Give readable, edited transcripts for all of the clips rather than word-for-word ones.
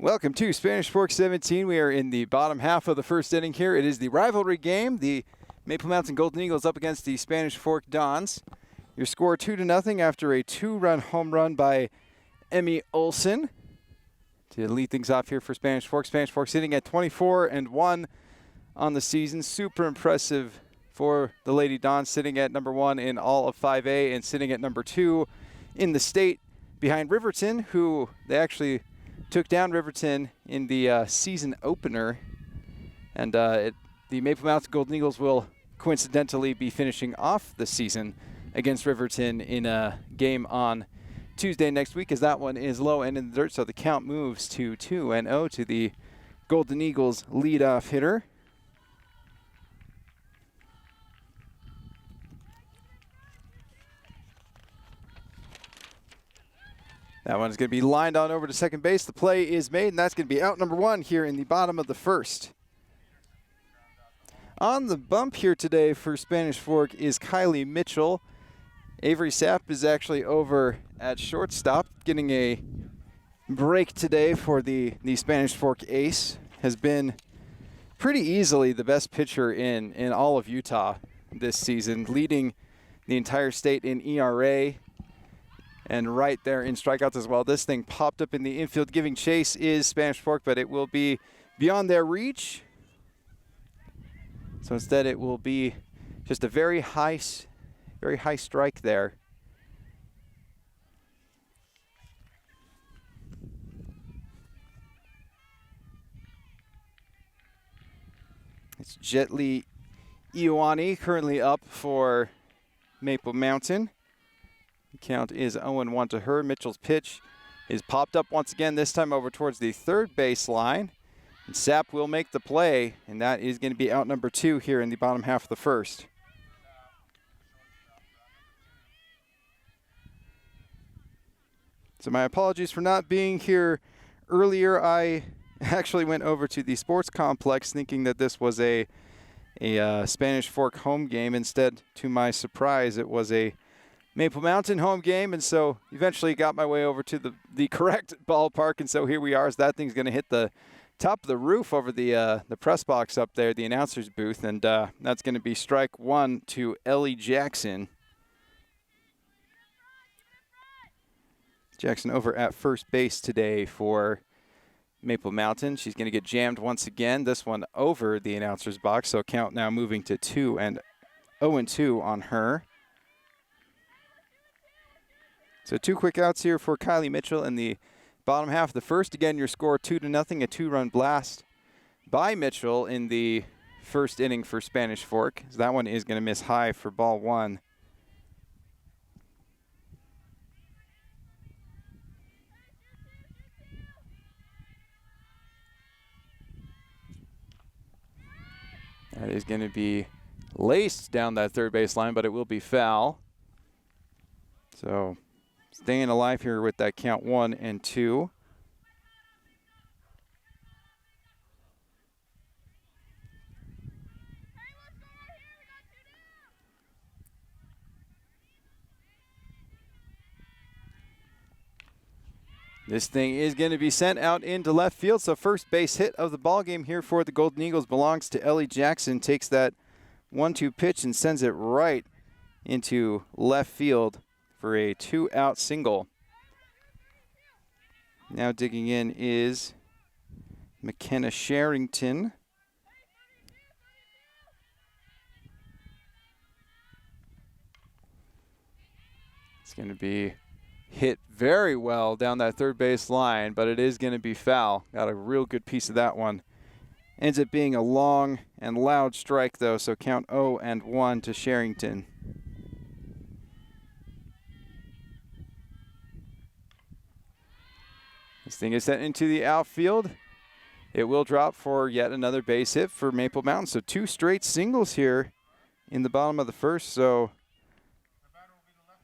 Welcome to Spanish Fork 17. We are in the bottom half of the first inning here. It is the rivalry game. The Maple Mountain Golden Eagles up against the Spanish Fork Dons. Your score 2-0 after a 2-run home run by Emmy Olson. To lead things off here for Spanish Fork. Spanish Fork sitting at 24-1 on the season. Super impressive for the Lady Dons, sitting at number 1 in all of 5A and sitting at number 2 in the state behind Riverton, who they actually took down Riverton in the season opener. And the Maple Mountain Golden Eagles will coincidentally be finishing off the season against Riverton in a game on Tuesday next week, as that one is low and in the dirt. So the count moves to 2-0 to the Golden Eagles leadoff hitter. That one's going to be lined on over to second base. The play is made, and that's going to be out number 1 here in the bottom of the first. On the bump here today for Spanish Fork is Kylie Mitchell. Avery Sapp is actually over at shortstop, getting a break today for the Spanish Fork ace. Has been pretty easily the best pitcher in all of Utah this season, leading the entire state in ERA. And right there in strikeouts as well. This thing popped up in the infield. Giving chase is Spanish Fork, but it will be beyond their reach. So instead it will be just a very high strike there. It's Jetli Ioane currently up for Maple Mountain. The count is 0-1 to her. Mitchell's pitch is popped up once again, this time over towards the third base line. And Sapp will make the play, and that is going to be out number 2 here in the bottom half of the first. So my apologies for not being here earlier. I actually went over to the sports complex thinking that this was a Spanish Fork home game. Instead, to my surprise, it was a Maple Mountain home game, and so eventually got my way over to the correct ballpark, and so here we are as that thing's going to hit the top of the roof over the press box up there, the announcer's booth, and that's going to be strike 1 to Ellie Jackson. Jackson over at first base today for Maple Mountain. She's going to get jammed once again, this one over the announcer's box, so count now moving to 0-2 on her. So 2 quick outs here for Kylie Mitchell in the bottom half of the first. Again, your score 2-0, a 2-run blast by Mitchell in the first inning for Spanish Fork. So that one is going to miss high for ball 1. That is going to be laced down that third base line, but it will be foul. So staying alive here with that count 1-2. This thing is going to be sent out into left field. So first base hit of the ball game here for the Golden Eagles belongs to Ellie Jackson. Takes that 1-2 pitch and sends it right into left field for a 2-out single. Now digging in is McKenna Sherrington. It's going to be hit very well down that third base line, but it is going to be foul. Got a real good piece of that one. Ends up being a long and loud strike, though, so count 0-1 to Sherrington. This thing is sent into the outfield. It will drop for yet another base hit for Maple Mountain. So 2 straight singles here in the bottom of the first. So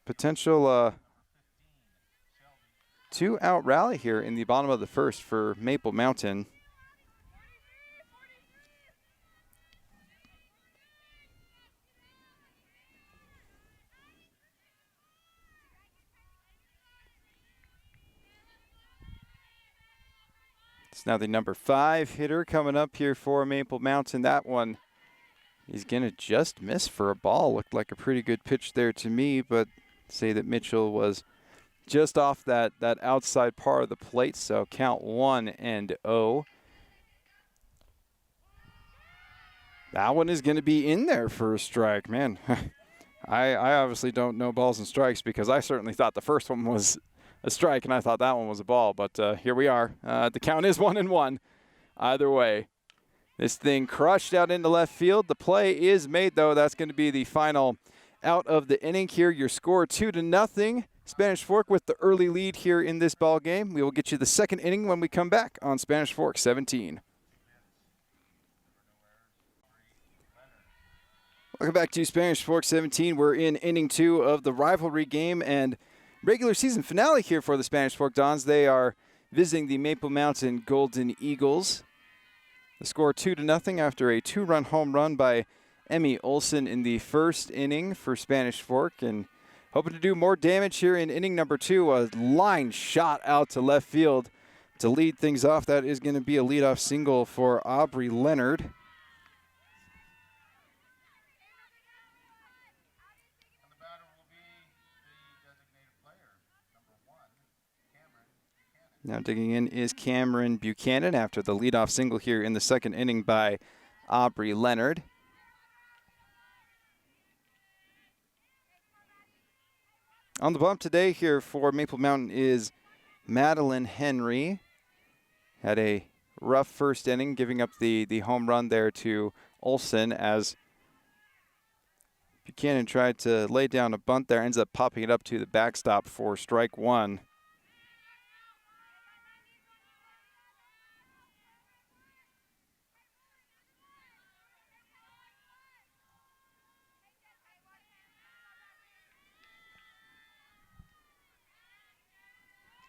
potential 2-out rally here in the bottom of the first for Maple Mountain. It's now the number 5 hitter coming up here for Maple Mountain. That one, he's going to just miss for a ball. Looked like a pretty good pitch there to me, but say that Mitchell was just off that outside part of the plate, so count 1-0. That one is going to be in there for a strike. Man, I obviously don't know balls and strikes because I certainly thought the first one was a strike and I thought that one was a ball, but here we are. The count is 1-1. Either way, this thing crushed out into left field. The play is made, though. That's going to be the final out of the inning here. Your score 2-0. Spanish Fork with the early lead here in this ball game. We will get you the second inning when we come back on Spanish Fork 17. Welcome back to Spanish Fork 17. We're in inning 2 of the rivalry game and regular season finale here for the Spanish Fork Dons. They are visiting the Maple Mountain Golden Eagles. The score 2-0 after a 2-run home run by Emmy Olson in the first inning for Spanish Fork, and hoping to do more damage here in inning number 2. A line shot out to left field to lead things off. That is going to be a leadoff single for Aubry Leonard. Now digging in is Cameron Buchanan after the leadoff single here in the second inning by Aubry Leonard. On the bump today here for Maple Mountain is Madeline Henry. Had a rough first inning, giving up the home run there to Olson as Buchanan tried to lay down a bunt there, ends up popping it up to the backstop for strike 1.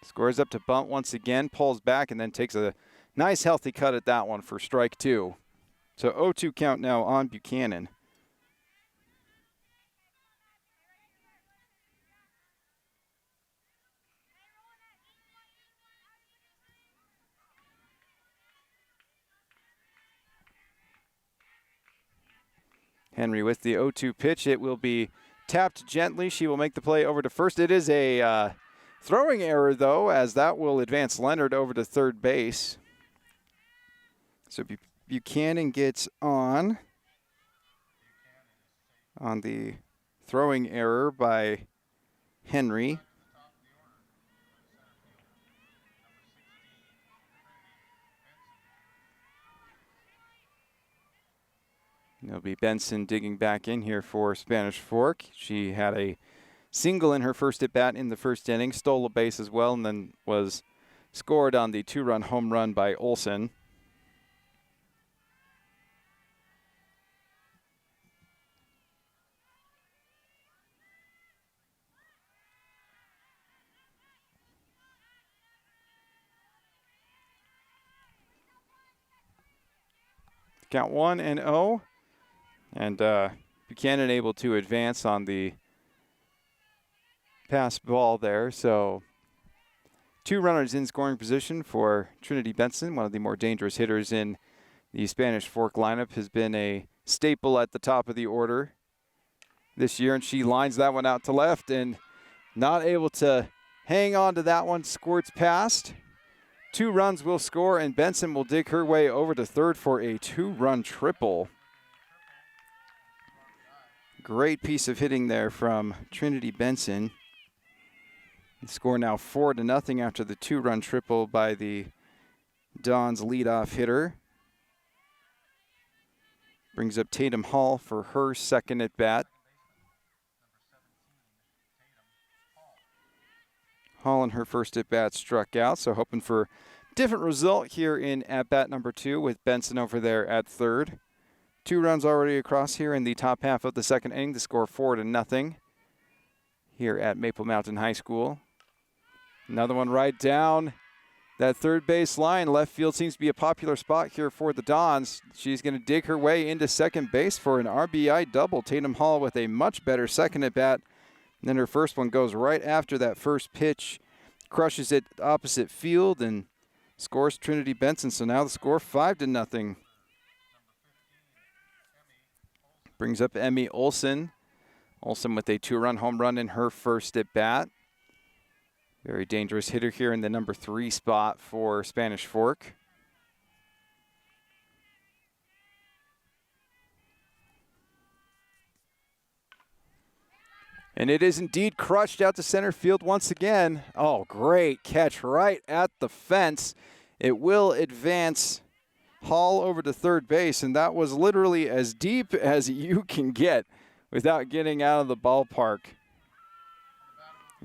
Scores up to bunt once again, pulls back, and then takes a nice healthy cut at that one for strike 2. So 0-2 count now on Buchanan. Henry with the 0-2 pitch. It will be tapped gently. She will make the play over to first. It is a throwing error, though, as that will advance Leonard over to third base. So Buchanan gets on the throwing error by Henry. It'll be Benson digging back in here for Spanish Fork. She had a single in her first at-bat in the first inning, stole a base as well, and then was scored on the 2-run home run by Olson. Count 1-0, and Buchanan able to advance on the pass ball there. So 2 runners in scoring position for Trinity Benson, one of the more dangerous hitters in the Spanish Fork lineup, has been a staple at the top of the order this year, and she lines that one out to left and not able to hang on to that one, squirts past. 2 runs will score, and Benson will dig her way over to third for a 2-run triple. Great piece of hitting there from Trinity Benson. The score now 4-0 after the 2-run triple by the Dons leadoff hitter. Brings up Tatum Hall for her second at bat. Hall in her first at bat struck out, so hoping for different result here in at bat number 2 with Benson over there at third. 2 runs already across here in the top half of the second inning. The score 4-0 here at Maple Mountain High School. Another one right down that third base line. Left field seems to be a popular spot here for the Dons. She's going to dig her way into second base for an RBI double. Tatum Hall with a much better second at bat. And then her first one goes right after that first pitch, crushes it opposite field, and scores Trinity Benson. So now the score 5-0. Brings up Emmy Olson. Olson with a 2-run home run in her first at bat. Very dangerous hitter here in the number 3 spot for Spanish Fork. And it is indeed crushed out to center field once again. Oh, great catch right at the fence. It will advance Hall over to third base, and that was literally as deep as you can get without getting out of the ballpark.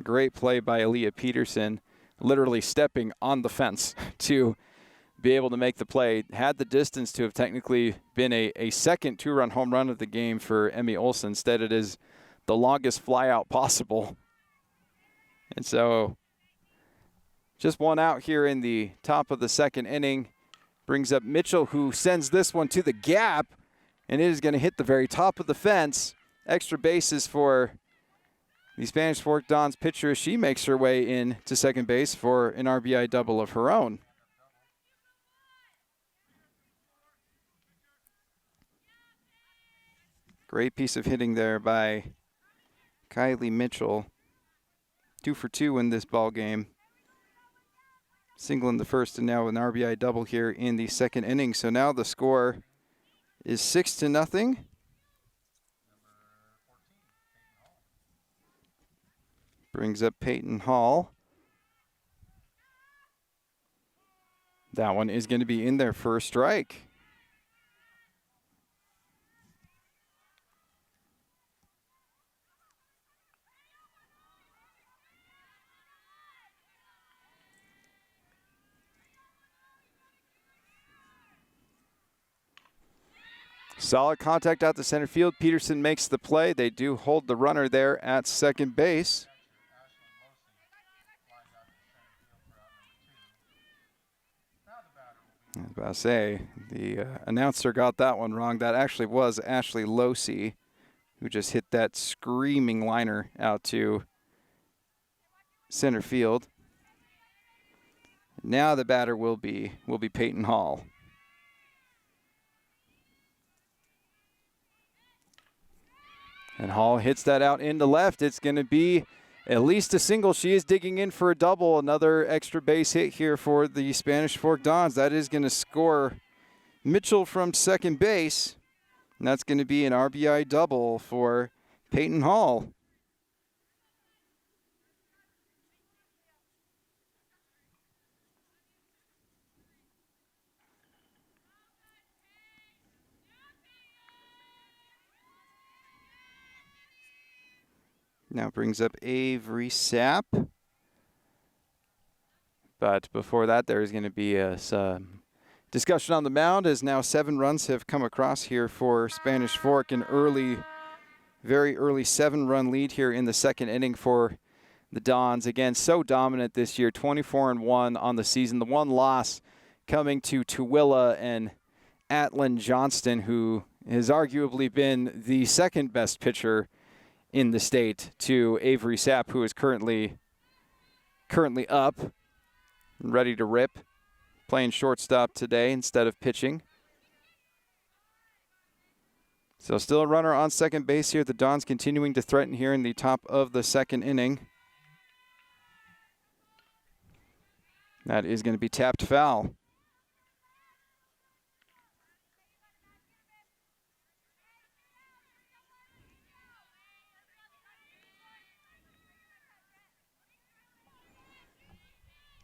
Great play by Aaliyah Peterson, literally stepping on the fence to be able to make the play. Had the distance to have technically been a second 2-run home run of the game for Emmy Olson. Instead, it is the longest flyout possible. And so just one out here in the top of the second inning. Brings up Mitchell, who sends this one to the gap, and it is going to hit the very top of the fence. Extra bases for the Spanish Fork Dons pitcher as she makes her way in to second base for an RBI double of her own. Great piece of hitting there by Kylie Mitchell. 2 for 2 in this ball game. Single in the first and now an RBI double here in the second inning. So now the score is 6-0. Brings up Peyton Hall. That one is going to be in there for a strike. Solid contact out to center field. Peterson makes the play. They do hold the runner there at second base. I was about to say, the announcer got that one wrong. That actually was Ashley Losey, who just hit that screaming liner out to center field. Now the batter will be Peyton Hall. And Hall hits that out into left. It's going to be at least a single. She is digging in for a double. Another extra base hit here for the Spanish Fork Dons. That is going to score Mitchell from second base. And that's going to be an RBI double for Peyton Hall. Now brings up Avery Sapp. But before that, there's going to be some discussion on the mound as now 7 runs have come across here for Spanish Fork. An very early 7-run lead here in the second inning for the Dons. Again, so dominant this year, 24-1 on the season. The one loss coming to Tooele and Atlin Johnston, who has arguably been the second best pitcher in the state, to Avery Sapp, who is currently up and ready to rip, playing shortstop today instead of pitching. So still a runner on second base here. The Dons continuing to threaten here in the top of the second inning. That is going to be tapped foul.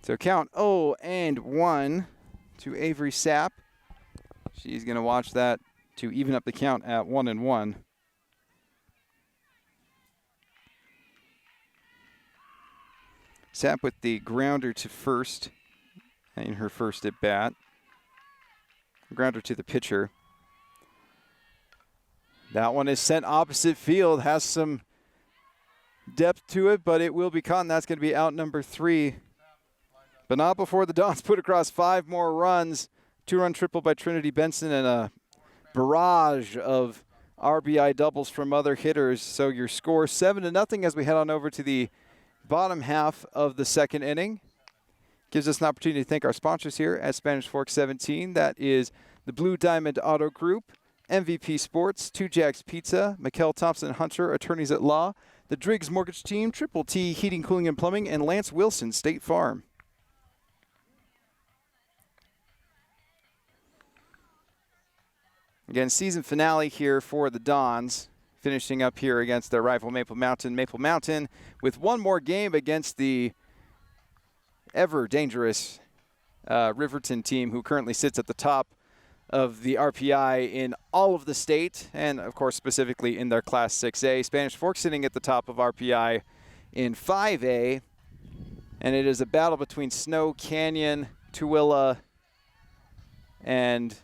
So count 0-1 to Avery Sapp. She's going to watch that to even up the count at 1-1. Sapp with the grounder to first in her first at bat. Grounder to the pitcher. That one is sent opposite field. Has some depth to it, but it will be caught, and that's going to be out number 3. But not before the Dons put across 5 more runs. 2-run triple by Trinity Benson and a barrage of RBI doubles from other hitters. So your score 7-0 as we head on over to the bottom half of the second inning. Gives us an opportunity to thank our sponsors here at Spanish Fork 17. That is the Blue Diamond Auto Group, MVP Sports, Two Jacks Pizza, Mikkel Thompson Hunter, Attorneys at Law, the Driggs Mortgage Team, Triple T Heating, Cooling, and Plumbing, and Lance Wilson State Farm. Again, season finale here for the Dons, finishing up here against their rival Maple Mountain. Maple Mountain with one more game against the ever dangerous Riverton team, who currently sits at the top of the RPI in all of the state, and of course specifically in their Class 6A. Spanish Fork sitting at the top of RPI in 5A, and it is a battle between Snow Canyon, Tooele, and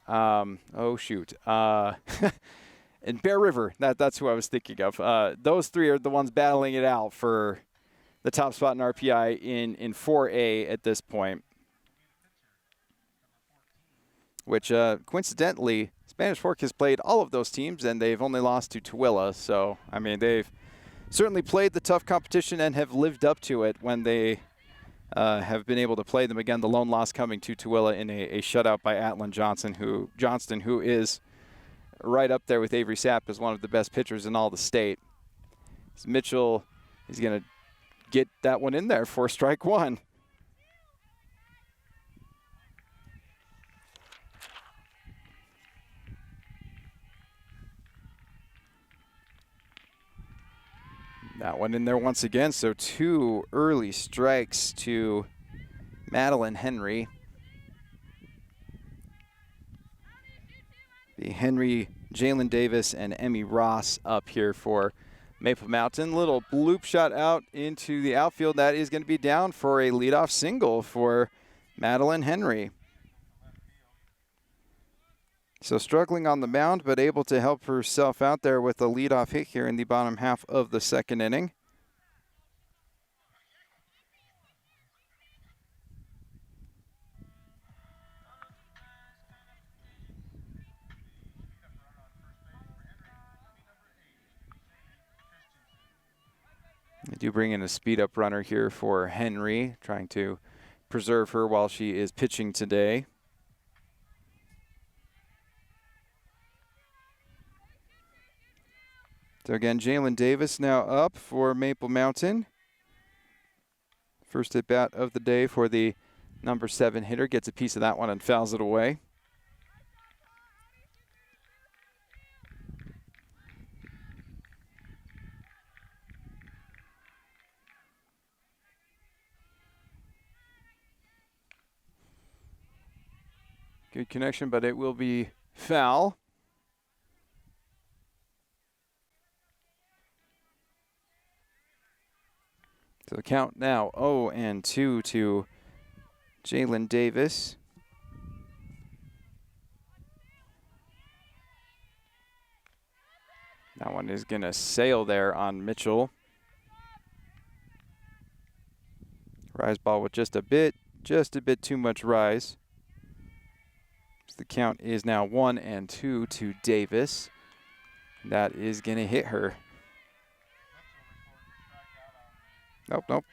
and Bear River. That's who I was thinking of. Those three are the ones battling it out for the top spot in RPI in 4A at this point. Which, coincidentally, Spanish Fork has played all of those teams, and they've only lost to Tooele. So, I mean, they've certainly played the tough competition and have lived up to it when they have been able to play them. Again, the lone loss coming to Tooele in a shutout by Atlan Johnston, who is right up there with Avery Sapp as one of the best pitchers in all the state. So Mitchell is going to get that one in there for strike one. That one in there once again, so 2 early strikes to Madeline Henry. The Henry, Jalen Davis, and Emmy Ross up here for Maple Mountain. Little bloop shot out into the outfield. That is going to be down for a leadoff single for Madeline Henry. So struggling on the mound, but able to help herself out there with a leadoff hit here in the bottom half of the second inning. They do bring in a speed-up runner here for Henry, trying to preserve her while she is pitching today. So again, Jalen Davis now up for Maple Mountain. First at bat of the day for the number 7 hitter. Gets a piece of that one and fouls it away. Good connection, but it will be foul. So the count now 0-2 to Jalen Davis. That one is going to sail there on Mitchell. Rise ball with just a bit too much rise. So the count is now 1-2 to Davis. That is going to hit her. Nope.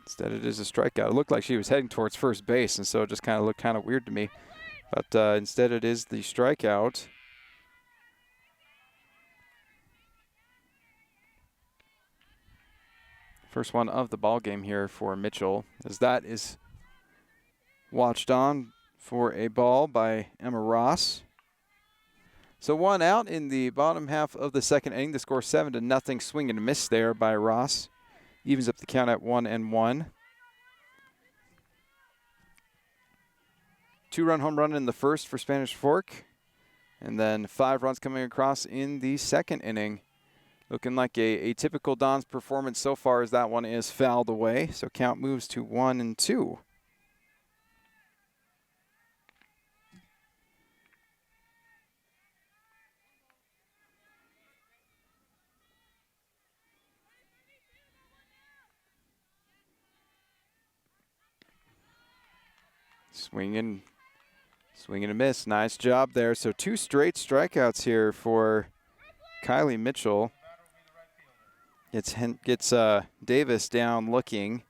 Instead, it is a strikeout. It looked like she was heading towards first base, and so it just kind of looked kind of weird to me. But instead, it is the strikeout. First one of the ball game here for Mitchell, as that is watched on for a ball by Emma Ross. So one out in the bottom half of the second inning. The score 7-0. Swing and a miss there by Ross. Evens up the count at 1-1. 2-run home run in the first for Spanish Fork. And then 5 runs coming across in the second inning. Looking like a typical Don's performance so far, as that one is fouled away. So count moves to 1-2. Swing and a miss. Nice job there. So 2 straight strikeouts here for Kylie Mitchell. Gets Davis down looking.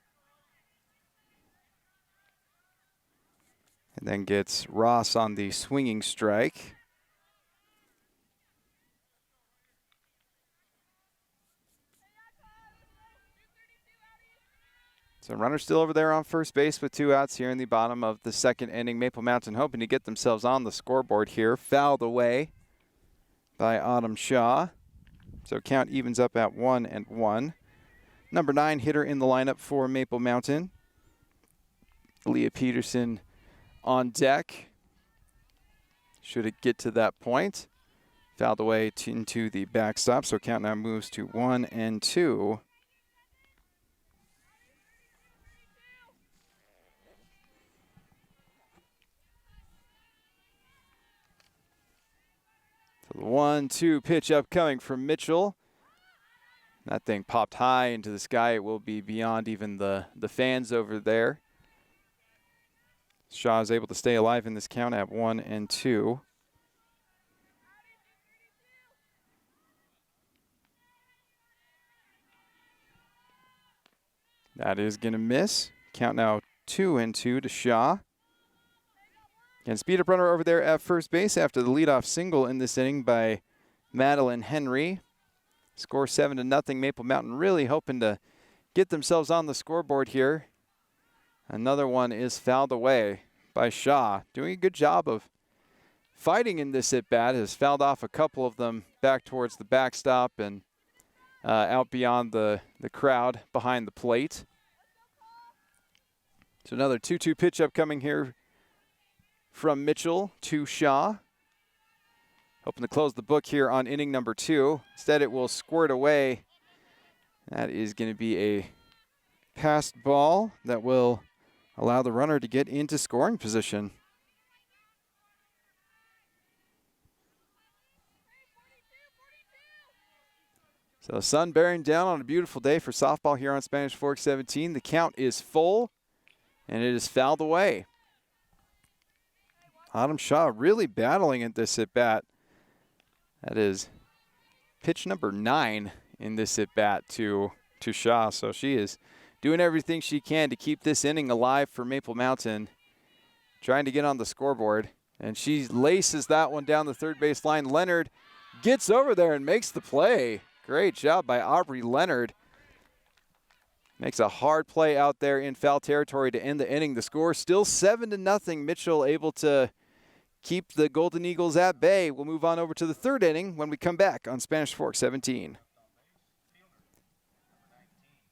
And then gets Ross on the swinging strike. So runner still over there on first base with 2 outs here in the bottom of the second inning. Maple Mountain hoping to get themselves on the scoreboard here. Fouled away by Autumn Shaw. So count evens up at 1-1. Number 9 hitter in the lineup for Maple Mountain. Leah Peterson on deck. Should it get to that point. Fouled away into the backstop. So count now moves to 1-2. So the 1-2 pitch upcoming from Mitchell. That thing popped high into the sky. It will be beyond even the fans over there. Shaw is able to stay alive in this count at 1-2. That is going to miss. Count now 2-2 to Shaw. And speed up runner over there at first base after the leadoff single in this inning by Madeline Henry. Score 7-0. Maple Mountain really hoping to get themselves on the scoreboard here. Another one is fouled away by Shaw. Doing a good job of fighting in this at-bat. Has fouled off a couple of them back towards the backstop and out beyond the crowd behind the plate. So another 2-2 pitch upcoming here from Mitchell to Shaw. Hoping to close the book here on inning number 2. Instead, it will squirt away. That is going to be a passed ball that will allow the runner to get into scoring position. So the sun bearing down on a beautiful day for softball here on Spanish Fork 17. The count is full, and it is fouled away. Autumn Shaw really battling at this at-bat. That is pitch number 9 in this at-bat to Shaw. So she is doing everything she can to keep this inning alive for Maple Mountain. Trying to get on the scoreboard. And she laces that one down the third base line. Leonard gets over there and makes the play. Great job by Aubry Leonard. Makes a hard play out there in foul territory to end the inning. The score still 7-0. Mitchell able to keep the Golden Eagles at bay. We'll move on over to the third inning when we come back on Spanish Fork 17.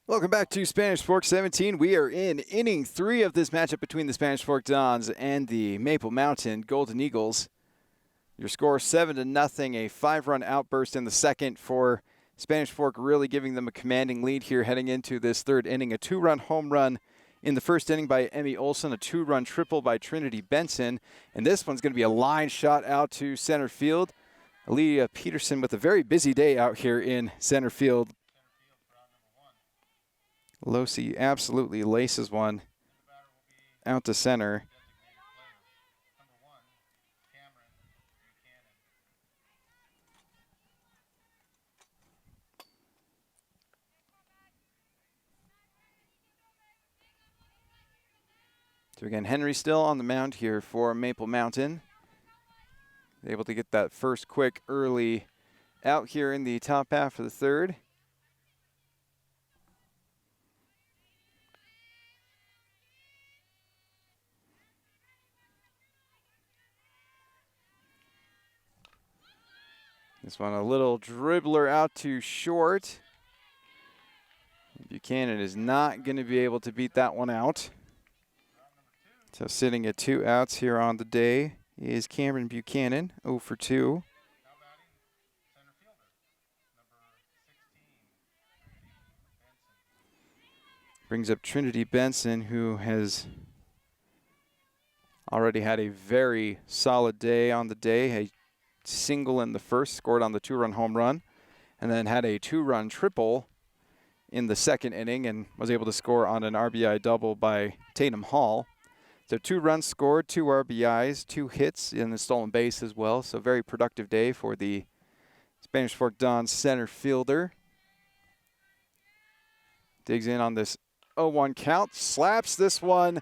Welcome back to Spanish Fork 17. We are in inning 3 of this matchup between the Spanish Fork Dons and the Maple Mountain Golden Eagles. Your score 7-0, a 5-run outburst in the second for Spanish Fork, really giving them a commanding lead here heading into this third inning. A 2-run home run in the first inning by Emmy Olson, a 2-run triple by Trinity Benson. And this one's going to be a line shot out to center field. Ellie Peterson with a very busy day out here in center field. Losi absolutely laces one out to center. So again, Henry still on the mound here for Maple Mountain. Able to get that first quick early out here in the top half of the third. This one a little dribbler out to short. Buchanan is not going to be able to beat that one out. So sitting at 2 outs here on the day is Cameron Buchanan, 0 for 2. Brings up Trinity Benson, who has already had a very solid day on the day. A single in the first, scored on the 2-run home run, and then had a 2-run triple in the second inning and was able to score on an RBI double by Tatum Hall. So 2 runs scored, 2 RBIs, 2 hits in the stolen base as well. So very productive day for the Spanish Fork Dons center fielder. Digs in on this 0-1 count, slaps this one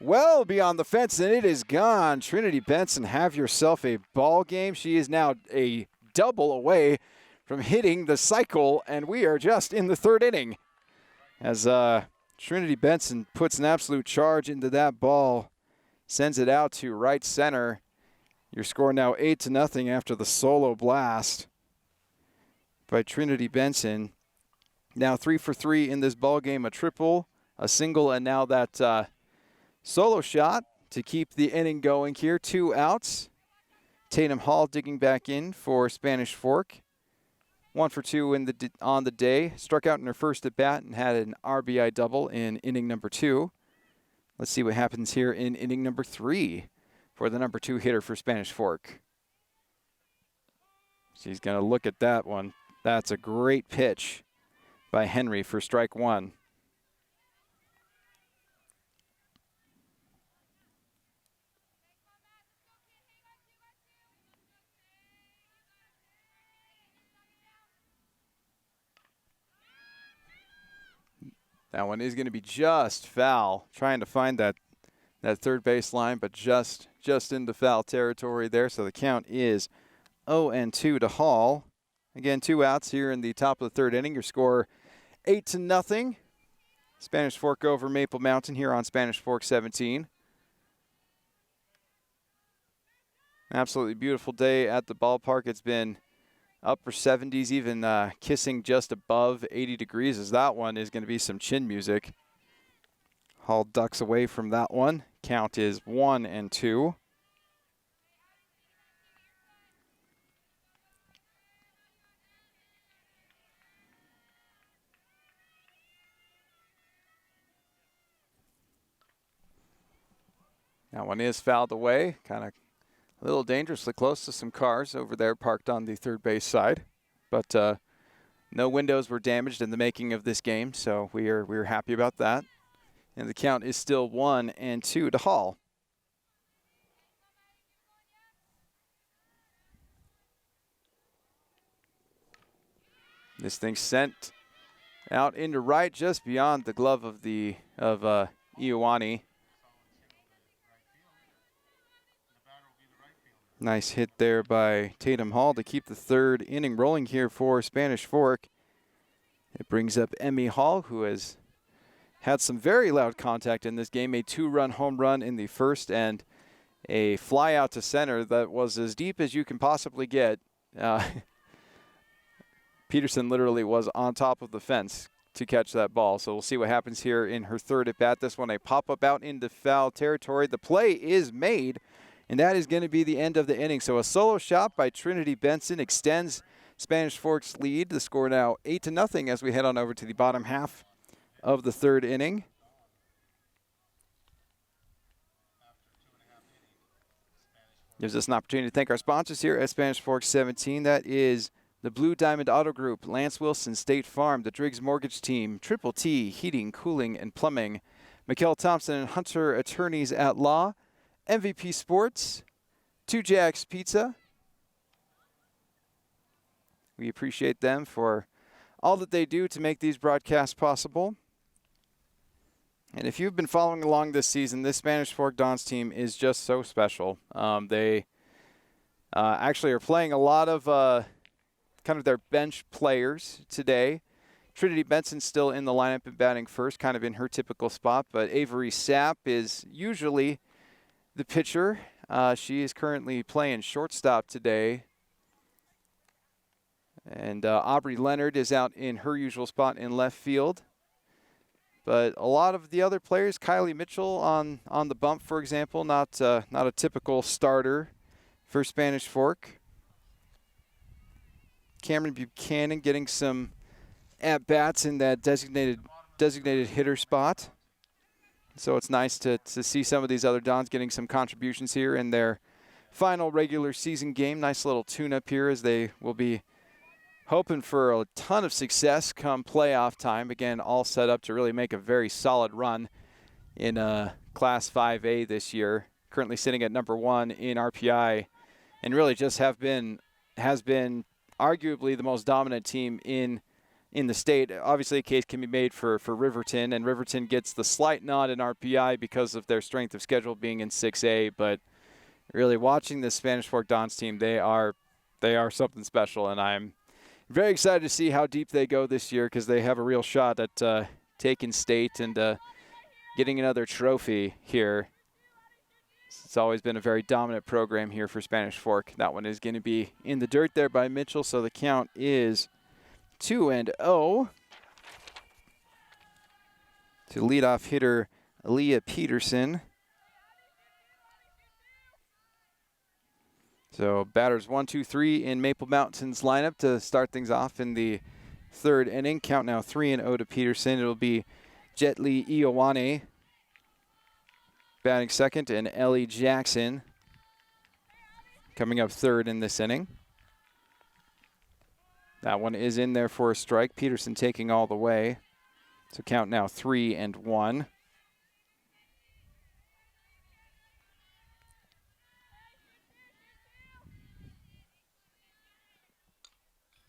well beyond the fence, and it is gone. Trinity Benson, have yourself a ball game. She is now a double away from hitting the cycle, and we are just in the third inning. As Trinity Benson puts an absolute charge into that ball, sends it out to right center. Your score now 8-0 after the solo blast by Trinity Benson. Now 3 for 3 in this ball game, a triple, a single, and now that solo shot to keep the inning going here. 2 outs. Tatum Hall digging back in for Spanish Fork. 1 for 2 on the day. Struck out in her first at bat and had an RBI double in inning number 2. Let's see what happens here in inning number 3 for the number 2 hitter for Spanish Fork. She's going to look at that one. That's a great pitch by Henry for strike 1. That one is going to be just foul. Trying to find that third base line, but just into foul territory there. So the count is 0-2 to Hall. Again, 2 outs here in the top of the third inning. Your score 8-0. Spanish Fork over Maple Mountain here on Spanish Fork 17. Absolutely beautiful day at the ballpark. It's been upper 70s, even kissing just above 80 degrees, as that one is going to be some chin music. Hall ducks away from that one. Count is 1-2. That one is fouled away, kind of a little dangerously close to some cars over there parked on the third base side. But no windows were damaged in the making of this game, so we're happy about that. And the count is still 1-2 to Hall. This thing sent out into right, just beyond the glove of Ioane. Nice hit there by Tatum Hall to keep the third inning rolling here for Spanish Fork. It brings up Emmy Hall, who has had some very loud contact in this game. A 2-run home run in the first and a fly out to center that was as deep as you can possibly get. Peterson literally was on top of the fence to catch that ball. So we'll see what happens here in her third at bat. This one a pop-up out into foul territory. The play is made, and that is going to be the end of the inning. So a solo shot by Trinity Benson extends Spanish Fork's lead. The score now 8-0 as we head on over to the bottom half of the third inning. Gives us an opportunity to thank our sponsors here at Spanish Fork 17. That is the Blue Diamond Auto Group, Lance Wilson State Farm, the Driggs Mortgage Team, Triple T Heating, Cooling, and Plumbing, Mikkel Thompson and Hunter Attorneys at Law, MVP Sports, 2 Jacks Pizza. We appreciate them for all that they do to make these broadcasts possible. And if you've been following along this season, this Spanish Fork Dons team is just so special. They actually are playing a lot of kind of their bench players today. Trinity Benson's still in the lineup and batting first, kind of in her typical spot, but Avery Sapp is usually the pitcher. She is currently playing shortstop today. And Aubry Leonard is out in her usual spot in left field. But a lot of the other players, Kylie Mitchell on the bump, for example, not a typical starter for Spanish Fork. Cameron Buchanan getting some at-bats in that designated hitter spot. So it's nice to see some of these other Dons getting some contributions here in their final regular season game. Nice little tune-up here as they will be hoping for a ton of success come playoff time. Again, all set up to really make a very solid run in Class 5A this year. Currently sitting at number 1 in RPI, and really just has been arguably the most dominant team in in the state. Obviously, a case can be made for Riverton, and Riverton gets the slight nod in RPI because of their strength of schedule being in 6A. But really, watching this Spanish Fork Dons team, they are something special, and I'm very excited to see how deep they go this year because they have a real shot at taking state and getting another trophy here. It's always been a very dominant program here for Spanish Fork. That one is going to be in the dirt there by Mitchell, so the count is 2-0 to leadoff hitter Ellie Peterson. So batters 1, 2, 3 in Maple Mountain's lineup to start things off in the third inning. Count now 3-0 to Peterson. It'll be Jet Li Ioane batting second, and Ellie Jackson coming up third in this inning. That one is in there for a strike. Peterson taking all the way. So count now 3-1.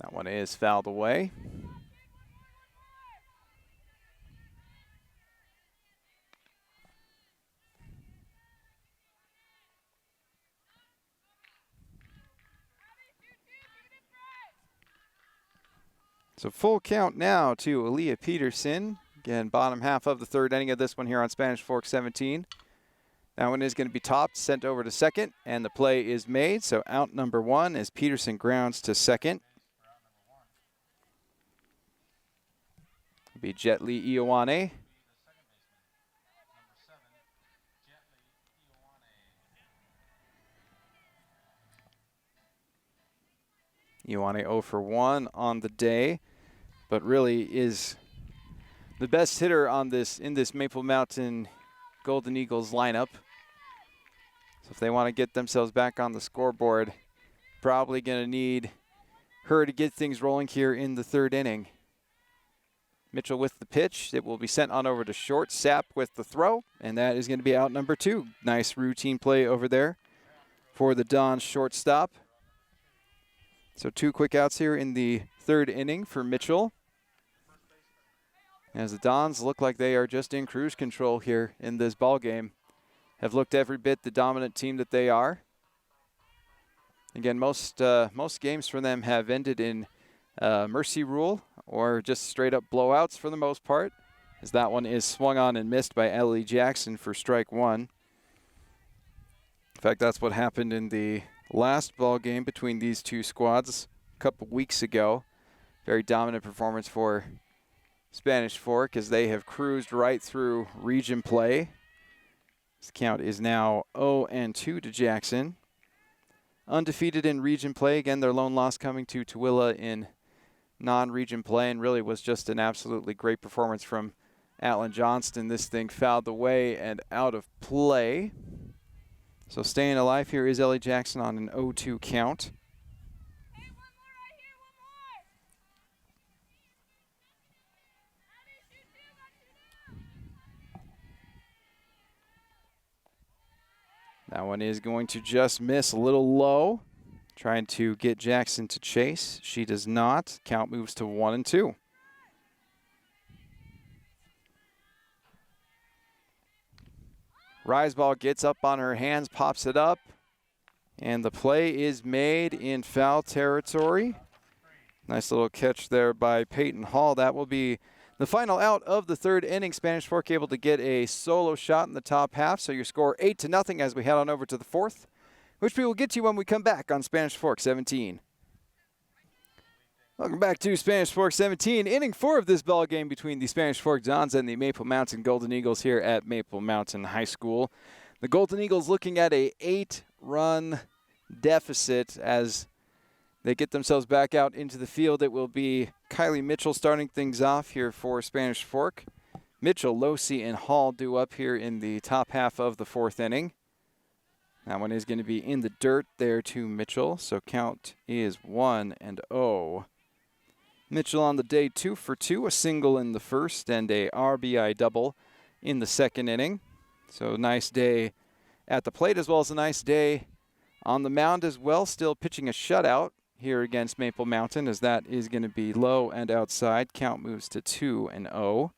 That one is fouled away. So full count now to Ellie Peterson. Again, bottom half of the third inning of this one here on Spanish Fork 17. That one is going to be topped, sent over to second, and the play is made. So out number 1 as Peterson grounds to second. It'll be Jet Li Ioane. Ioane 0 for 1 on the day, but really is the best hitter on in this Maple Mountain Golden Eagles lineup. So if they want to get themselves back on the scoreboard, probably going to need her to get things rolling here in the third inning. Mitchell with the pitch. It will be sent on over to short. Sapp with the throw, and that is going to be out number 2. Nice routine play over there for the Dons shortstop. So 2 quick outs here in the third inning for Mitchell, as the Dons look like they are just in cruise control here in this ball game. Have looked every bit the dominant team that they are. Again, most games for them have ended in mercy rule or just straight up blowouts for the most part, as that one is swung on and missed by Ellie Jackson for strike 1. In fact, that's what happened in the last ball game between these two squads a couple weeks ago. Very dominant performance for Spanish Fork as they have cruised right through region play. This count is now 0-2 to Jackson. Undefeated in region play. Again, their lone loss coming to Tooele in non-region play, and really was just an absolutely great performance from Atlin Johnston. This thing fouled away and out of play. So staying alive here is Ellie Jackson on an 0-2 count. That one is going to just miss a little low. Trying to get Jackson to chase. She does not. Count moves to 1-2. Riseball gets up on her hands, pops it up, and the play is made in foul territory. Nice little catch there by Peyton Hall. That will be the final out of the third inning. Spanish Fork able to get a solo shot in the top half, so your score 8-0 as we head on over to the fourth, which we will get to when we come back on Spanish Fork 17. Welcome back to Spanish Fork 17, inning 4 of this ball game between the Spanish Fork Dons and the Maple Mountain Golden Eagles here at Maple Mountain High School. The Golden Eagles looking at a 8-run deficit as they get themselves back out into the field. It will be Kylie Mitchell starting things off here for Spanish Fork. Mitchell, Losi, and Hall due up here in the top half of the fourth inning. That one is going to be in the dirt there to Mitchell, so count is 1-0. Mitchell on the day 2 for 2, a single in the first and a RBI double in the second inning. So nice day at the plate as well as a nice day on the mound as well, still pitching a shutout here against Maple Mountain, as that is going to be low and outside. Count moves to 2-0.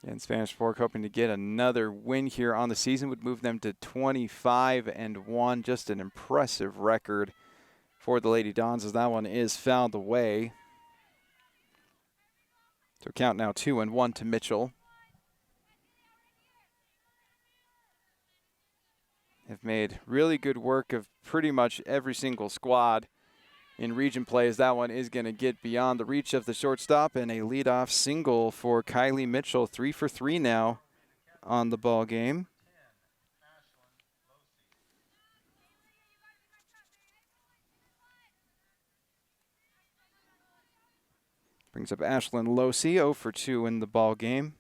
And Spanish Fork hoping to get another win here on the season would move them to 25-1. Just an impressive record for the Lady Dons, as that one is fouled away. So count now 2-1 to Mitchell. Have made really good work of pretty much every single squad in region play, as that one is going to get beyond the reach of the shortstop, and a leadoff single for Kylie Mitchell. 3 for 3 now on the ball game. Brings up Ashlyn Losey, 0 for 2 in the ball game.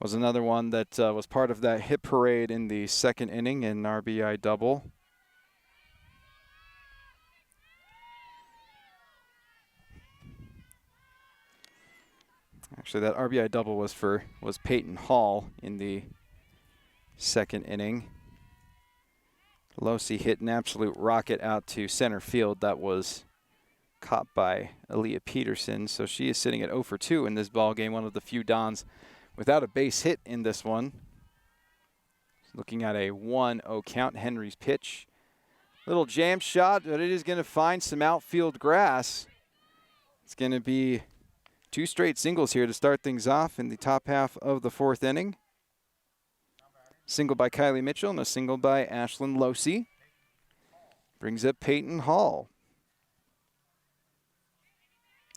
Was another one that was part of that hit parade in the second inning, an RBI double. Actually, that RBI double was Peyton Hall in the second inning. Losey hit an absolute rocket out to center field that was caught by Aaliyah Peterson. So she is sitting at 0 for 2 in this ball game, one of the few Dons without a base hit in this one. Looking at a 1-0 count. Henry's pitch. Little jam shot, but it is going to find some outfield grass. It's going to be 2 straight singles here to start things off in the top half of the 4th inning. Single by Kylie Mitchell and a single by Ashlyn Losey. Brings up Peyton Hall.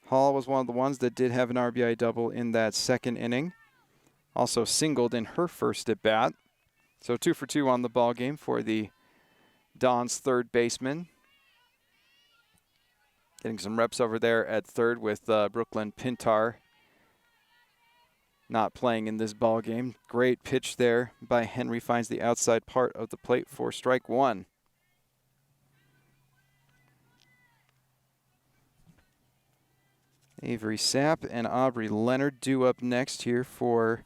Hall was one of the ones that did have an RBI double in that second inning. Also singled in her first at bat. So 2 for 2 on the ball game for the Dons third baseman. Getting some reps over there at third with Brooklyn Pintar not playing in this ball game. Great pitch there by Henry, finds the outside part of the plate for strike 1. Avery Sapp and Aubry Leonard due up next here for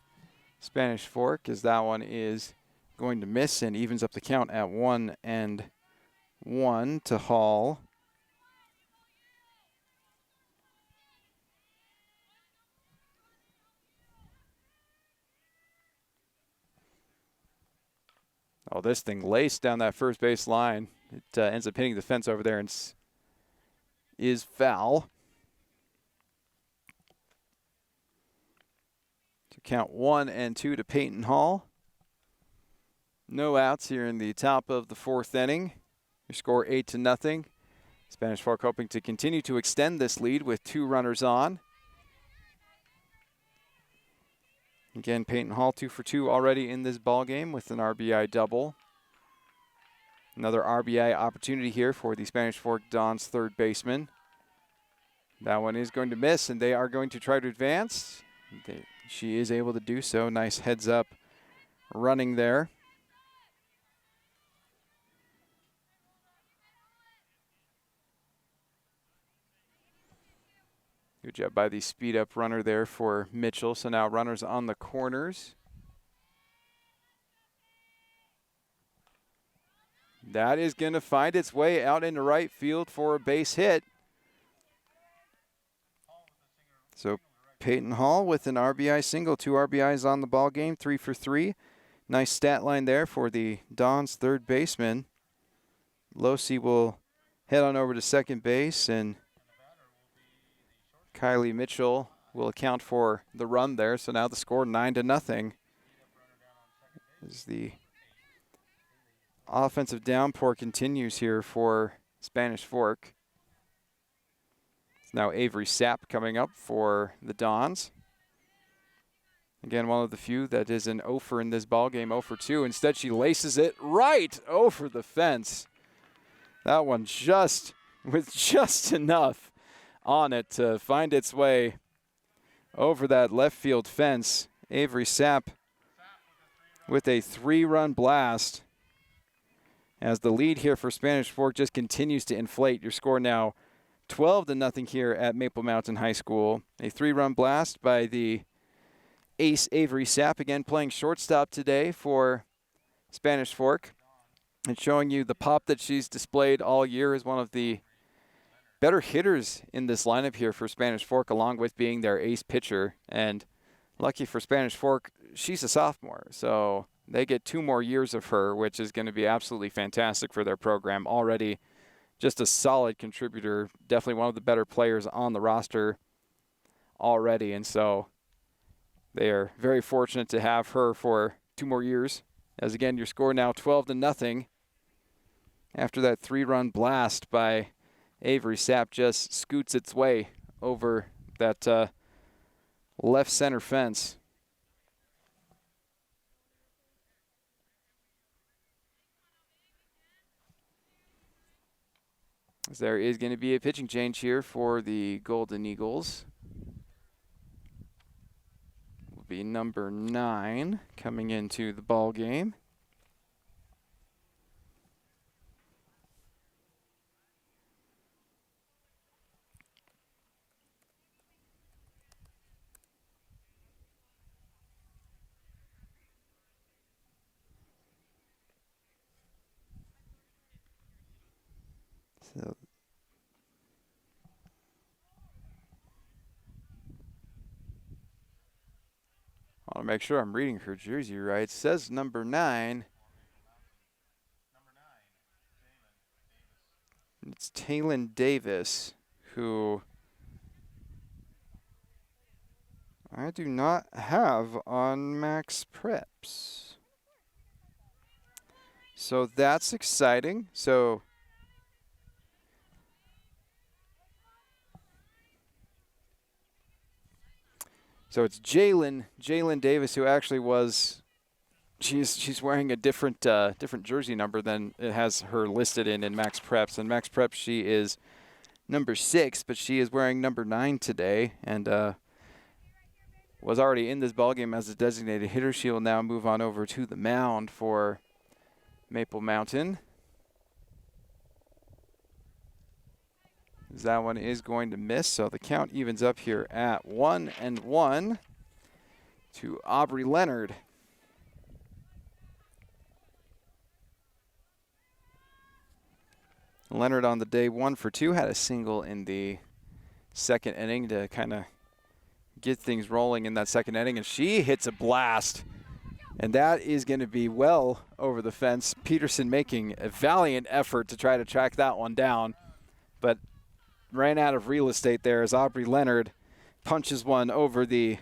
Spanish Fork, as that one is going to miss and evens up the count at 1-1 to Hall. Oh, this thing laced down that first base line. It ends up hitting the fence over there and is foul. To count 1-2 to Peyton Hall. No outs here in the top of the 4th inning. Your score 8-0. Spanish Fork hoping to continue to extend this lead with 2 runners on. Again, Peyton Hall 2 for 2 already in this ball game with an RBI double. Another RBI opportunity here for the Spanish Fork Dons third baseman. That one is going to miss, and they are going to try to advance. She is able to do so. Nice heads up running there. Good job by the speed up runner there for Mitchell. So now runners on the corners. That is going to find its way out into right field for a base hit. So Peyton Hall with an RBI single, 2 RBIs on the ball game, 3 for 3. Nice stat line there for the Dons third baseman. Losey will head on over to second base, and Kylie Mitchell will account for the run there. So now the score 9-0. As the offensive downpour continues here for Spanish Fork. It's now Avery Sapp coming up for the Dons. Again, one of the few that is an 0 for in this ballgame, 0 for 2. Instead, she laces it right over the fence. That one with just enough on it to find its way over that left field fence. Avery Sapp with a 3-run blast, as the lead here for Spanish Fork just continues to inflate. Your score now 12-0 here at Maple Mountain High School. A 3-run blast by the ace Aubry Sapp, again playing shortstop today for Spanish Fork, and showing you the pop that she's displayed all year as one of the better hitters in this lineup here for Spanish Fork, along with being their ace pitcher. And lucky for Spanish Fork, she's a sophomore, so they get 2 more years of her, which is going to be absolutely fantastic for their program. Already just a solid contributor, definitely one of the better players on the roster already, and so they are very fortunate to have her for 2 more years. As again, your score now 12-0 after that 3-run blast by Aubry Sapp just scoots its way over that left center fence. As there is going to be a pitching change here for the Golden Eagles. Will be number 9 coming into the ball game. So I want to make sure I'm reading her jersey right. It says number 9. It's Taylin Davis, who I do not have on Max Preps. So that's exciting. So it's Jalen Davis, who actually was. She's wearing a different jersey number than it has her listed in Max Preps. And Max Preps, she is number 6, but she is wearing number 9 today, and was already in this ballgame as a designated hitter. She will now move on over to the mound for Maple Mountain. That one is going to miss, so the count evens up here at 1-1 to Aubry Leonard. Leonard on the day 1 for 2, had a single in the second inning to kind of get things rolling in that second inning, and she hits a blast, and that is going to be well over the fence. Peterson making a valiant effort to try to track that one down, but ran out of real estate there as Aubry Leonard punches one over the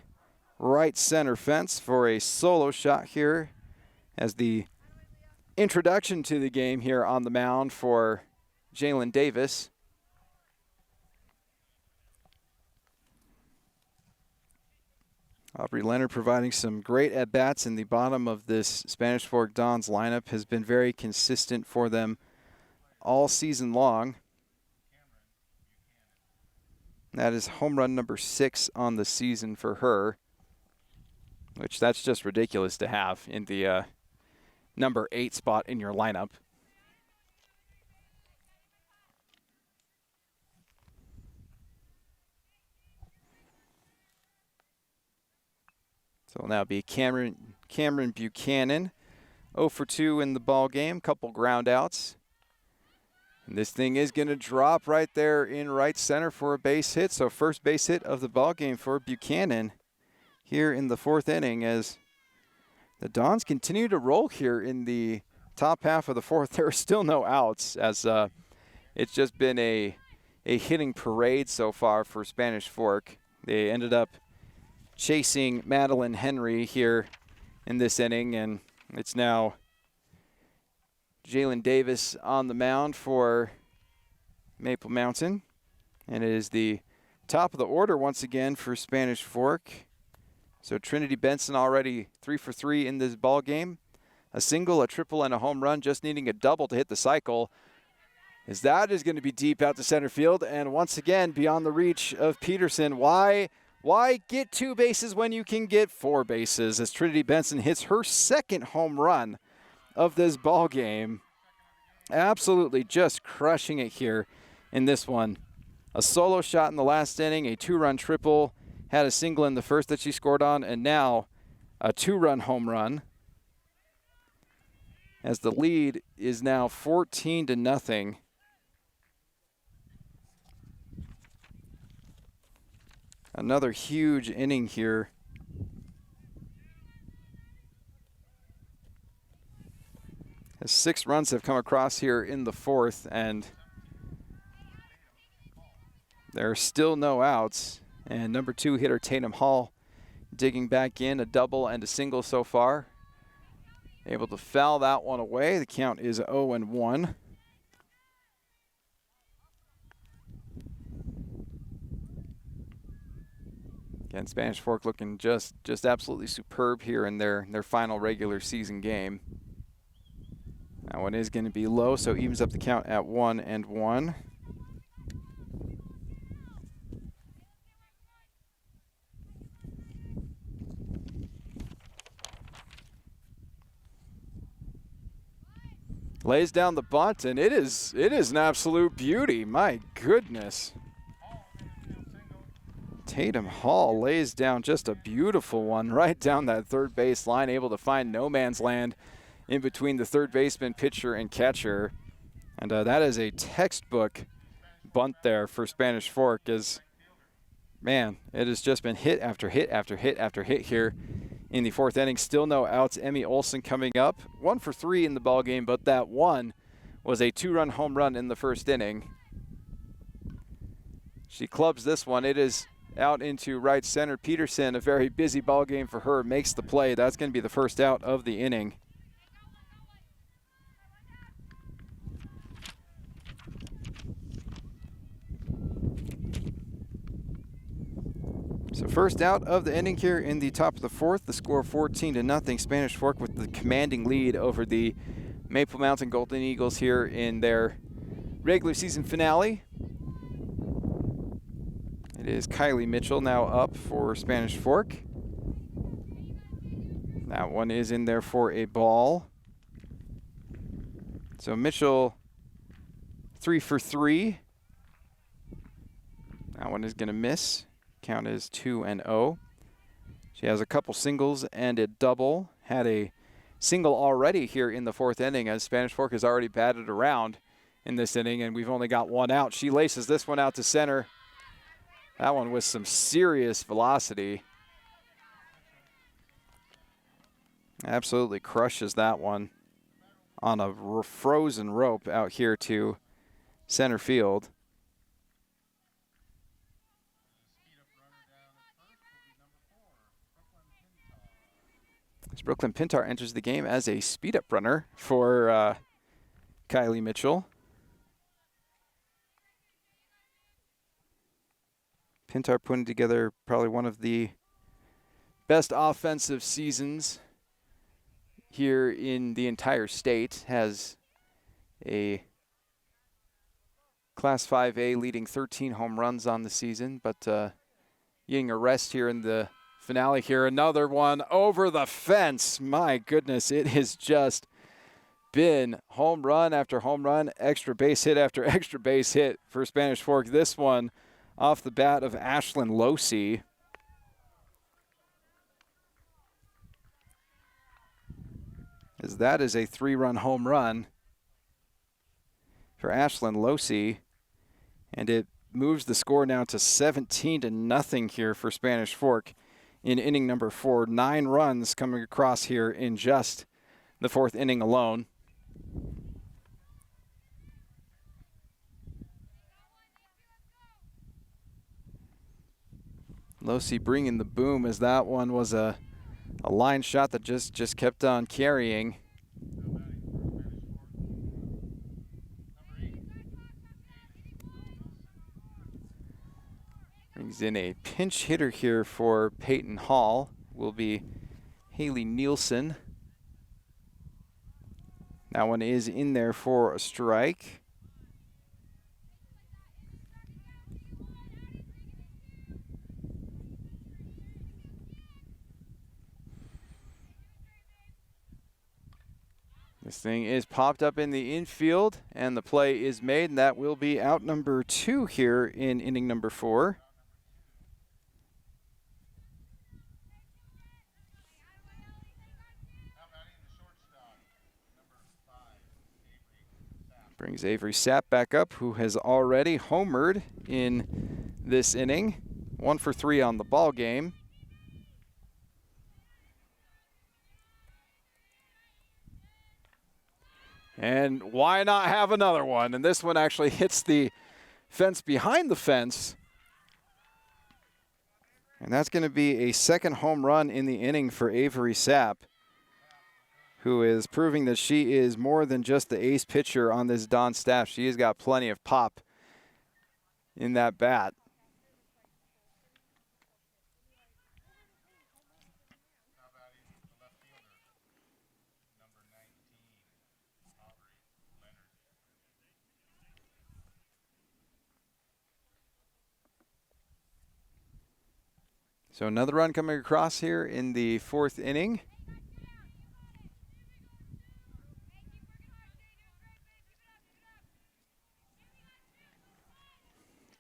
right center fence for a solo shot here as the introduction to the game here on the mound for Jalen Davis. Aubry Leonard providing some great at-bats in the bottom of this Spanish Fork Dons lineup, has been very consistent for them all season long. That is home run number 6 on the season for her, which that's just ridiculous to have in the number 8 spot in your lineup. So it'll now be Cameron Buchanan, 0 for 2 in the ball game, couple ground outs. And this thing is going to drop right there in right center for a base hit. So first base hit of the ball game for Buchanan here in the 4th inning, as the Dons continue to roll here in the top half of the 4th. There are still no outs, as it's just been a hitting parade so far for Spanish Fork. They ended up chasing Madeline Henry here in this inning, and it's now Jalen Davis on the mound for Maple Mountain. And it is the top of the order once again for Spanish Fork. So Trinity Benson already 3 for 3 in this ball game. A single, a triple, and a home run, just needing a double to hit the cycle. As that is going to be deep out to center field, and once again beyond the reach of Peterson. Why get 2 bases when you can get 4 bases? As Trinity Benson hits her 2nd home run of this ball game. Absolutely just crushing it here in this one. a solo shot in the last inning, a 2-run triple, had a single in the first that she scored on, and now a 2-run home run. As the lead is now 14-0. Another huge inning here. As 6 runs have come across here in the 4th, and there are still no outs. And number 2 hitter Tatum Hall digging back in, a double and a single so far. Able to foul that one away. The count is 0-1. Again, Spanish Fork looking just absolutely superb here in their final regular season game. That one is going to be low, so evens up the count at 1-1. Lays down the bunt, and it is an absolute beauty. My goodness. Tatum Hall lays down just a beautiful one right down that third base line, able to find no man's land in between the third baseman, pitcher, and catcher. And that is a textbook bunt there for Spanish Fork. Man, it has just been hit after hit after hit after hit here in the 4th inning. Still no outs. Emmy Olson coming up. 1 for 3 in the ballgame, but that one was a 2-run home run in the 1st inning. She clubs this one. It is out into right center. Peterson, a very busy ball game for her, makes the play. That's going to be the first out of the inning. So first out of the inning here in the top of the 4th. The score 14-0. Spanish Fork with the commanding lead over the Maple Mountain Golden Eagles here in their regular season finale. It is Kylie Mitchell now up for Spanish Fork. That one is in there for a ball. So Mitchell 3 for 3. That one is going to miss. Count is 2-0. She has a couple singles and a double. Had a single already here in the 4th inning, as Spanish Fork has already batted around in this inning, and we've only got one out. She laces this one out to center. That one with some serious velocity. Absolutely crushes that one on a frozen rope out here to center field. As Brooklyn Pintar enters the game as a speed-up runner for Kylie Mitchell. Pintar putting together probably one of the best offensive seasons here in the entire state. Has a Class 5A leading 13 home runs on the season, but getting a rest here in the finale here. Another one over the fence. My goodness, it has just been home run after home run, extra base hit after extra base hit for Spanish Fork. This one off the bat of Ashlyn Losey. As that is a 3-run home run for Ashlyn Losey, and it moves the score now to 17-0 here for Spanish Fork in inning number 4. 9 runs coming across here in just the 4th inning alone. Losey bringing the boom, as that one was a line shot that just kept on carrying. Brings in a pinch hitter here for Peyton Hall. Will be Haley Nielsen. That one is in there for a strike. This thing is popped up in the infield, and the play is made, and that will be out number 2 here in inning number 4. Brings Aubry Sapp back up, who has already homered in this inning. 1 for 3 on the ball game. And why not have another one? And this one actually hits the fence behind the fence. And that's going to be a second home run in the inning for Aubry Sapp, who is proving that she is more than just the ace pitcher on this Don staff. She has got plenty of pop in that bat. So another run coming across here in the 4th inning.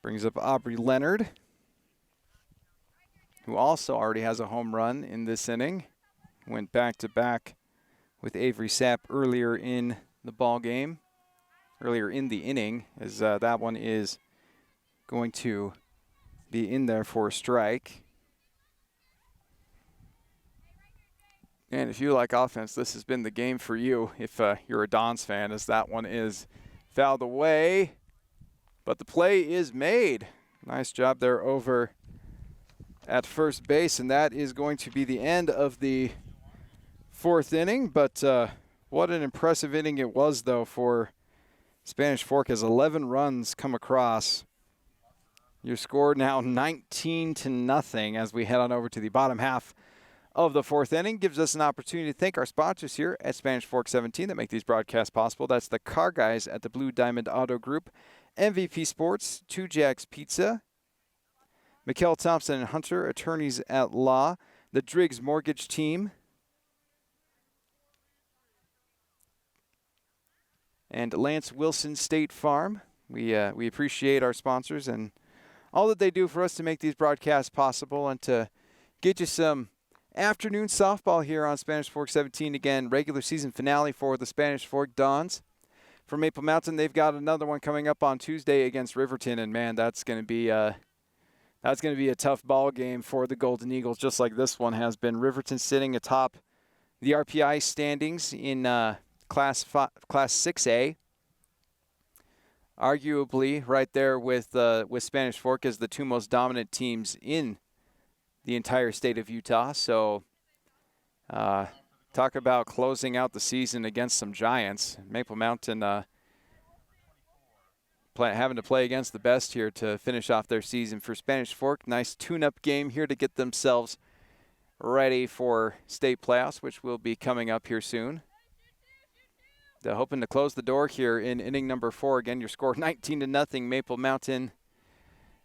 Brings up Aubry Leonard, who also already has a home run in this inning. Went back-to-back with Aubry Sapp earlier in the ball game, earlier in the inning, as that one is going to be in there for a strike. And if you like offense, this has been the game for you if you're a Dons fan, as that one is fouled away. But the play is made. Nice job there over at first base, and that is going to be the end of the 4th inning. But what an impressive inning it was, though, for Spanish Fork, as 11 runs come across. Your score now 19-0 as we head on over to the bottom half of the 4th inning. Gives us an opportunity to thank our sponsors here at Spanish Fork 17 that make these broadcasts possible. That's the car guys at the Blue Diamond Auto Group, MVP Sports, 2 Jacks Pizza, Mikkel Thompson and Hunter, attorneys at law, the Driggs Mortgage Team, and Lance Wilson State Farm. We appreciate our sponsors and all that they do for us to make these broadcasts possible and to get you some afternoon softball here on Spanish Fork 17. Again, regular season finale for the Spanish Fork Dons. For Maple Mountain, they've got another one coming up on Tuesday against Riverton, and man, that's going to be a tough ball game for the Golden Eagles, just like this one has been. Riverton sitting atop the RPI standings in Class 6A, arguably right there with Spanish Fork as the 2 most dominant teams in the entire state of Utah. So talk about closing out the season against some giants. Maple Mountain having to play against the best here to finish off their season. For Spanish Fork, nice tune-up game here to get themselves ready for state playoffs, which will be coming up here soon. They're hoping to close the door here in inning number 4. Again, your score 19-0. Maple Mountain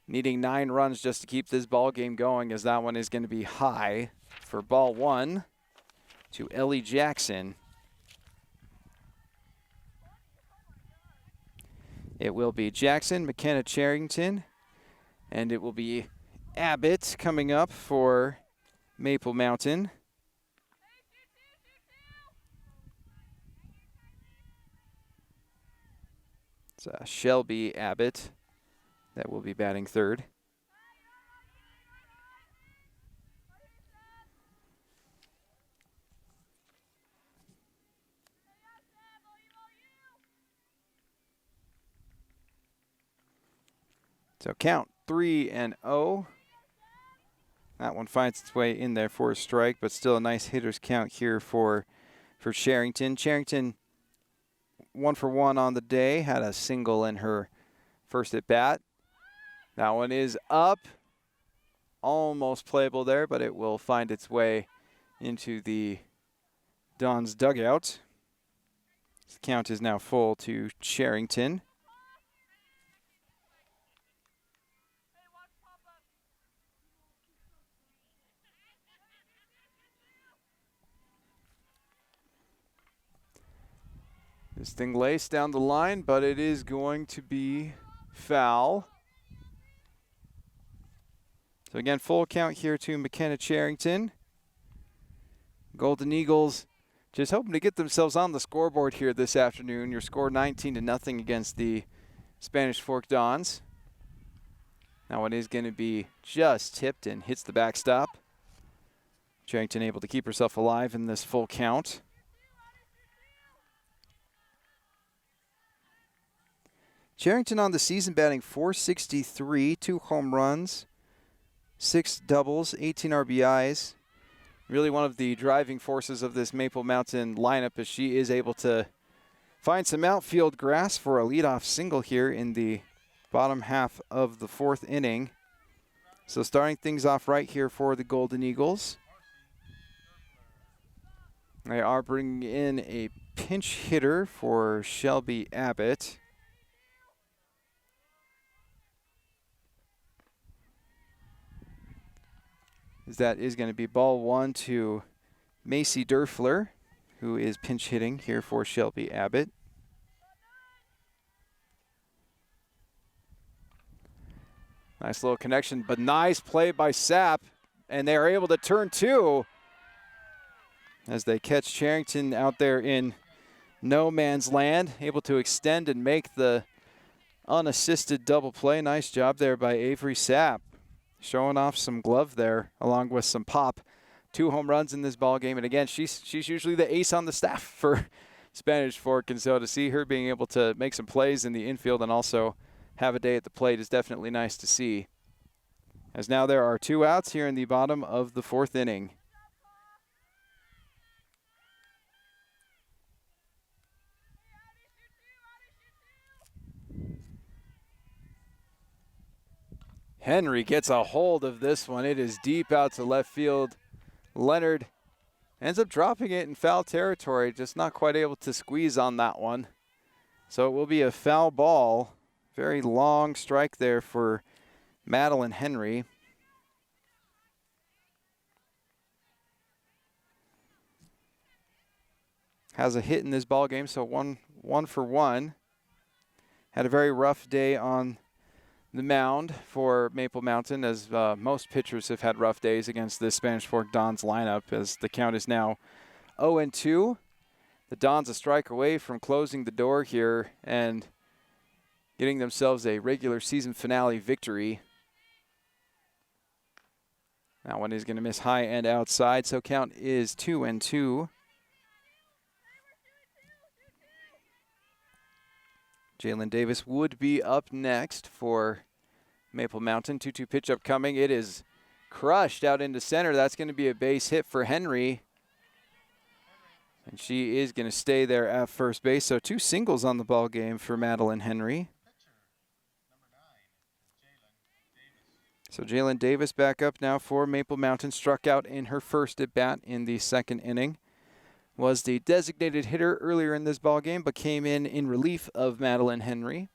needing 9 runs just to keep this ball game going, as that one is going to be high for ball 1 to Ellie Jackson. It will be Jackson, McKenna Charrington, and it will be Abbott coming up for Maple Mountain. It's Shelby Abbott that will be batting third. So count 3-0. That one finds its way in there for a strike, but still a nice hitter's count here for Charrington. Charrington 1 for 1 on the day, had a single in her first at bat. That one is up, almost playable there, but it will find its way into the Dons dugout. The count is now full to Charrington. This thing laced down the line, but it is going to be foul. So again, full count here to McKenna Charrington. Golden Eagles just hoping to get themselves on the scoreboard here this afternoon. Your score 19-0 against the Spanish Fork Dons. Now it is going to be just tipped and hits the backstop. Charrington able to keep herself alive in this full count. Charrington on the season batting .463, 2 home runs, 6 doubles, 18 RBIs. Really one of the driving forces of this Maple Mountain lineup as she is able to find some outfield grass for a leadoff single here in the bottom half of the 4th inning. So starting things off right here for the Golden Eagles. They are bringing in a pinch hitter for Shelby Abbott. That is going to be ball 1 to Macy Durfler, who is pinch hitting here for Shelby Abbott. Nice little connection, but nice play by Sapp, and they are able to turn 2 as they catch Charrington out there in no man's land, able to extend and make the unassisted double play. Nice job there by Avery Sapp. Showing off some glove there, along with some pop. 2 home runs in this ball game, and again, she's usually the ace on the staff for Spanish Fork, and so to see her being able to make some plays in the infield and also have a day at the plate is definitely nice to see. As now there are 2 outs here in the bottom of the 4th inning. Henry gets a hold of this one. It is deep out to left field. Leonard ends up dropping it in foul territory, just not quite able to squeeze on that one. So it will be a foul ball. Very long strike there for Madeline Henry. Has a hit in this ball game, so one for one. Had a very rough day on the mound for Maple Mountain, as most pitchers have had rough days against this Spanish Fork Dons lineup, as the count is now 0-2. The Dons a strike away from closing the door here and getting themselves a regular season finale victory. That one is going to miss high and outside, so count is 2-2. Jalen Davis would be up next for Maple Mountain. 2-2 pitch up coming. It is crushed out into center. That's going to be a base hit for Henry. And she is going to stay there at first base. So 2 singles on the ball game for Madeline Henry. So Jalen Davis back up now for Maple Mountain. Struck out in her first at bat in the 2nd inning. Was the designated hitter earlier in this ball game, but came in relief of Madeline Henry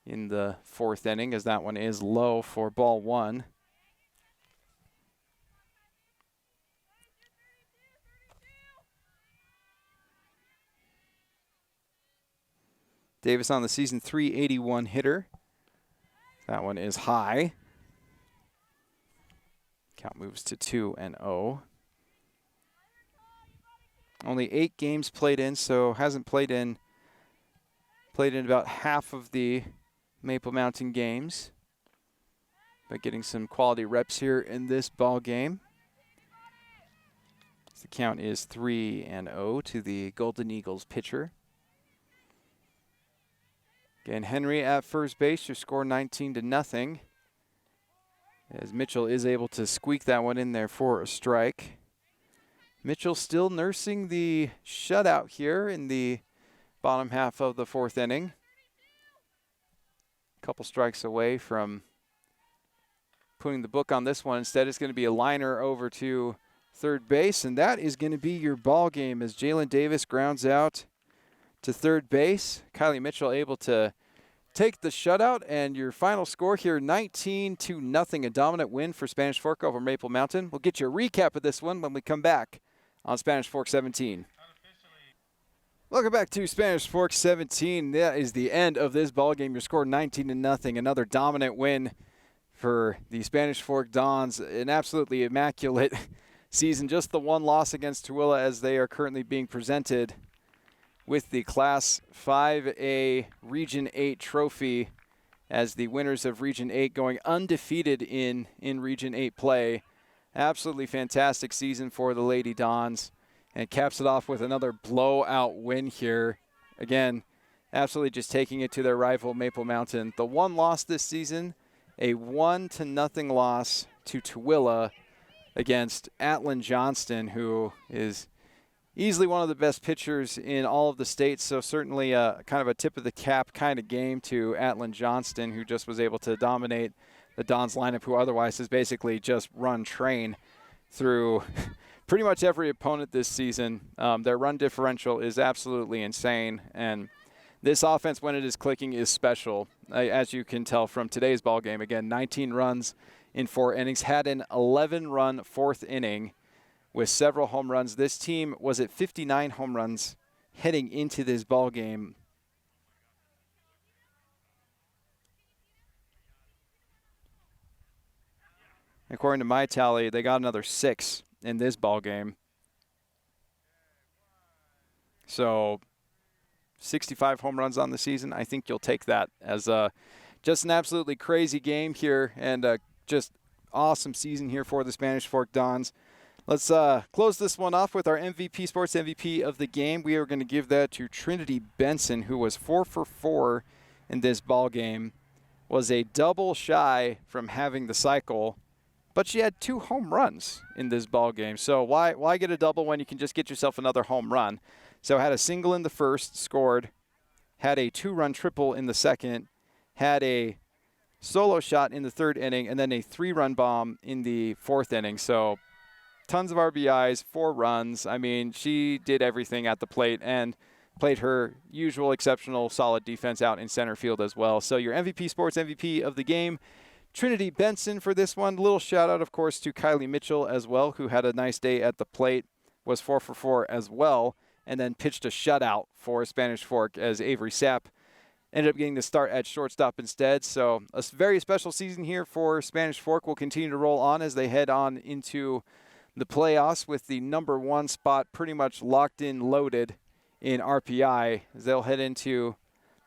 in the 4th inning, as that one is low for ball 1. Davis on the season .381 hitter. That one is high. Count moves to 2-0. Only 8 games played in, so hasn't played in about half of the Maple Mountain games. But getting some quality reps here in this ball game. The count is 3-0 to the Golden Eagles pitcher. Again, Henry at first base, your score 19-0. As Mitchell is able to squeak that one in there for a strike. Mitchell still nursing the shutout here in the bottom half of the 4th inning. A couple strikes away from putting the book on this one. Instead, it's going to be a liner over to third base, and that is going to be your ball game as Jalen Davis grounds out to third base. Kylie Mitchell able to take the shutout, and your final score here, 19-0, a dominant win for Spanish Fork over Maple Mountain. We'll get you a recap of this one when we come back on Spanish Fork 17. Welcome back to Spanish Fork 17. That is the end of this ball game. Your score 19-0. Another dominant win for the Spanish Fork Dons. An absolutely immaculate season. Just the one loss against Tooele as they are currently being presented with the Class 5A Region 8 trophy as the winners of Region 8 going undefeated in Region 8 play. Absolutely fantastic season for the Lady Dons. And caps it off with another blowout win here. Again, absolutely just taking it to their rival Maple Mountain. The one loss this season, a 1-0 loss to Tooele against Atlin Johnston, who is easily one of the best pitchers in all of the states. So certainly kind of a tip of the cap kind of game to Atlin Johnston, who just was able to dominate the Dons lineup, who otherwise has basically just run train through pretty much every opponent this season. Their run differential is absolutely insane, and this offense, when it is clicking, is special. As you can tell from today's ball game, again, 19 runs in 4 innings, had an 11-run 4th inning with several home runs. This team was at 59 home runs heading into this ball game. According to my tally, they got another 6 in this ball game. So 65 home runs on the season. I think you'll take that as just an absolutely crazy game here, and just awesome season here for the Spanish Fork Dons. Let's close this one off with our MVP, Sports MVP of the game. We are going to give that to Trinity Benson, who was 4 for 4 in this ball game. Was a double shy from having the cycle, but she had 2 home runs in this ball game. So why get a double when you can just get yourself another home run? So had a single in the first, scored, had a 2-run triple in the second, had a solo shot in the 3rd inning, and then a 3-run bomb in the 4th inning. So tons of RBIs, 4 runs. I mean, she did everything at the plate and played her usual exceptional solid defense out in center field as well. So your MVP, Sports MVP of the game, Trinity Benson for this one. Little shout out, of course, to Kylie Mitchell as well, who had a nice day at the plate, was 4 for 4 as well, and then pitched a shutout for Spanish Fork as Avery Sapp ended up getting the start at shortstop instead. So a very special season here for Spanish Fork. Will continue to roll on as they head on into the playoffs with the #1 spot pretty much locked in, loaded in RPI, as they'll head into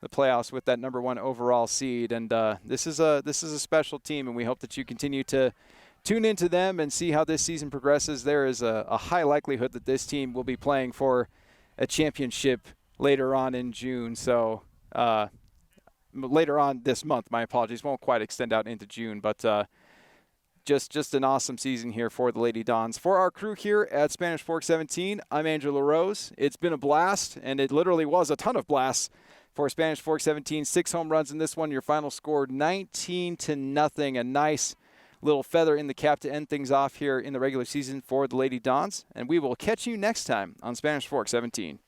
the playoffs with that #1 overall seed. And this is a special team, and we hope that you continue to tune into them and see how this season progresses. There is a high likelihood that this team will be playing for a championship later on in June. So later on this month, my apologies, won't quite extend out into June, but just an awesome season here for the Lady Dons. For our crew here at Spanish Fork 17, I'm Andrew LaRose. It's been a blast, and it literally was a ton of blasts for Spanish Fork 17. 6 home runs in this one. Your final score 19-0. A nice little feather in the cap to end things off here in the regular season for the Lady Dons. And we will catch you next time on Spanish Fork 17.